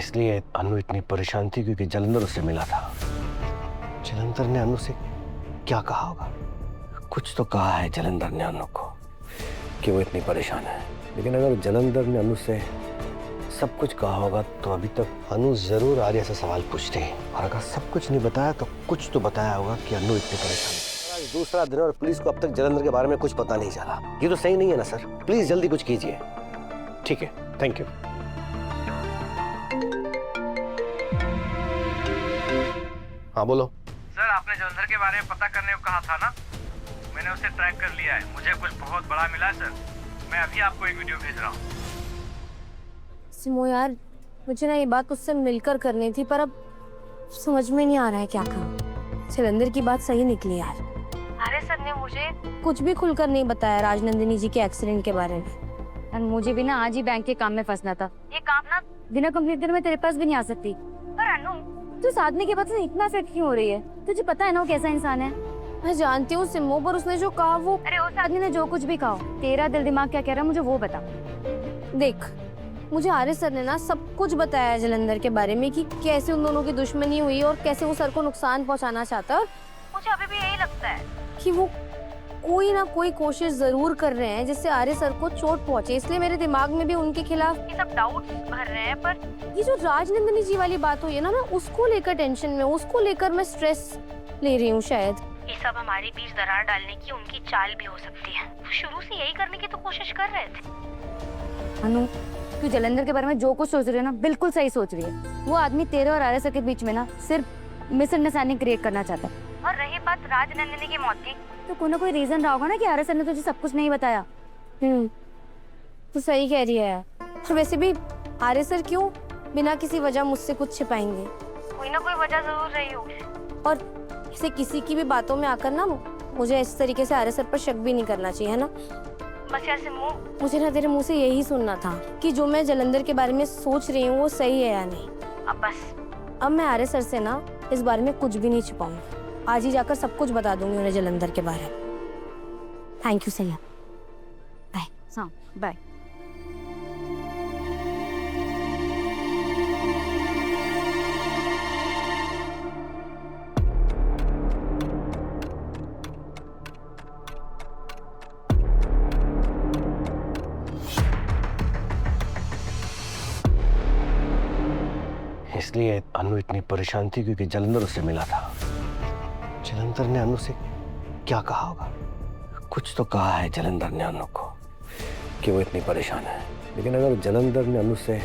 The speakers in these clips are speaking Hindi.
इसलिए अनु इतनी परेशान थी क्योंकि जलंधर उससे मिला था। जलंधर ने अनु से क्या कहा होगा? कुछ तो कहा है जलंधर ने अनु को कि वो इतनी परेशान है। लेकिन अगर जलंधर ने अनु से सब कुछ कहा होगा तो अभी तक अनु जरूर आर्या से सवाल पूछते हैं, और अगर सब कुछ नहीं बताया तो कुछ तो बताया होगा कि अनु इतनी परेशान है। आज दूसरा दिन और पुलिस को अब तक जलंधर के बारे में कुछ पता नहीं चला। ये तो सही नहीं है ना सर, प्लीज जल्दी कुछ कीजिए। ठीक है, थैंक यू। हाँ बोलो। सर, आपने जलंधर के बारे में पता करने को कहा था ना, मैंने उसे ट्रैक कर लिया है। मुझे कुछ बहुत बड़ा मिला है सर। मैं अभी आपको एक वीडियो भेज रहा हूँ। सिमो यार, मुझे ना ये बात उससे मिलकर करनी थी, पर अब समझ में नहीं आ रहा है क्या करूं। जलंधर की बात सही निकली यार। आर्य सर ने मुझे कुछ भी खुलकर नहीं बताया राजनंदिनी जी के एक्सीडेंट के बारे में। और मुझे भी ना आज ही बैंक के काम में फंसना था। ये काम ना बिना कंप्लीट करे मैं तेरे पास भी नहीं आ सकती। पर अनु, तू इस आदमी के बाद से इतना सेट क्यों हो रही है? तुझे पता है ना वो कैसा इंसान है? मैं जानती हूँ सिमो, पर उसने जो कहा वो... अरे उस आदमी ने जो कुछ भी कहा, तेरा दिल दिमाग क्या कह रहा है मुझे वो बता। देख, मुझे आर्य सर ने ना सब कुछ बताया जलंधर के बारे में कि कैसे उन दोनों की दुश्मनी हुई और कैसे वो सर को नुकसान पहुंचाना चाहता है। और मुझे अभी भी यही लगता है कि वो कोई ना कोई कोशिश जरूर कर रहे हैं जिससे आर्य सर को चोट पहुंचे। इसलिए मेरे दिमाग में भी उनके खिलाफ ये सब डाउट्स भर रहे हैं। पर ये जो राजनंदिनी जी वाली बात हुई है ना, मैं उसको लेकर टेंशन में, उसको लेकर मैं स्ट्रेस ले रही हूँ। शायद ये सब हमारे बीच दरार डालने की उनकी चाल भी हो सकती है। वो शुरू से यही करने की तो कोशिश कर रहे थे। अनु, तू जलंधर के बारे में जो कुछ सोच रही है ना, बिल्कुल सही सोच रही है। वो आदमी तेरे और आर्य सर के बीच में ना सिर्फ मिसअंडरस्टैंडिंग क्रिएट करना चाहता है। और रही बात राजनंदिनी की मौत की, तो कोई ना कोई रीजन रहा होगा ना कि आर्य सर ने तुझे सब कुछ नहीं बताया। तो सही कह रही है। और वैसे भी आर्य सर क्यों बिना किसी वजह मुझसे कुछ छिपाएंगे? कोई ना कोई वजह जरूर रही होगी। और इसे किसी की भी बातों में आकर ना मुझे इस तरीके से आर्य सर पर शक भी नहीं करना चाहिए, है ना? बस यार सिमो, मुझे ना तेरे मुंह से यही सुनना था कि जो मैं जलंधर के बारे में सोच रही हूँ वो सही है या नहीं। अब बस, अब मैं आर्य सर से ना इस बारे में कुछ भी नहीं छिपाऊंगी। आज ही जाकर सब कुछ बता दूंगी उन्हें जलंधर के बारे में। थैंक यू सैया, बाय। हाँ, बाय। इसलिए अनु इतनी परेशान थी क्योंकि जलंधर उससे मिला था। जलंधर ने अनु से क्या कहा होगा? कुछ तो कहा है जलंधर ने अनु को कि वो इतनी परेशान है। लेकिन अगर जलंधर ने अनु से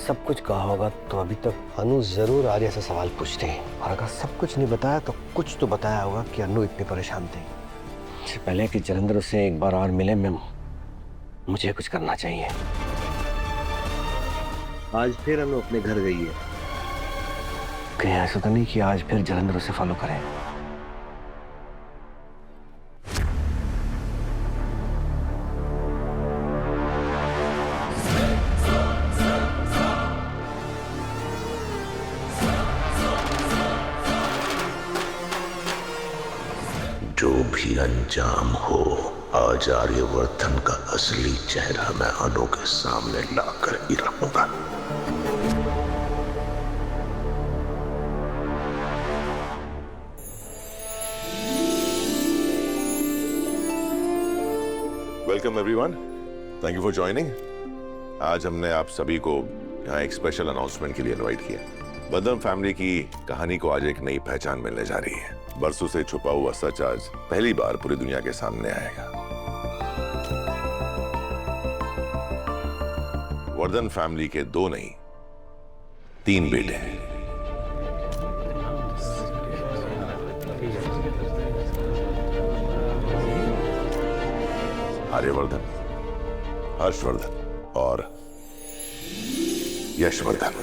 सब कुछ कहा होगा तो अभी तक अनु जरूर आर्या से सवाल पूछते हैं, और अगर सब कुछ नहीं बताया तो कुछ तो बताया होगा कि अनु इतनी परेशान थी। इससे पहले कि जलंधर उससे एक बार और मिले, मुझे कुछ करना चाहिए। आज फिर अनु अपने घर गई है। कहीं ऐसा तो नहीं कि आज फिर जलंधर उसे फॉलो करे? जो भी अंजाम हो, आज आर्यवर्धन का असली चेहरा मैं अनु के सामने लाकर ही रहूंगा। Welcome everyone, thank you for joining. आज हमने आप सभी को यहाँ एक स्पेशल अनाउंसमेंट के लिए इनवाइट किया। वर्धन फैमिली की कहानी को आज एक नई पहचान मिलने जा रही है। बरसों से छुपा हुआ सच आज पहली बार पूरी दुनिया के सामने आएगा। वर्धन फैमिली के 2 नहीं 3 बेटे हैं। आर्यवर्धन, हर्षवर्धन और यशवर्धन।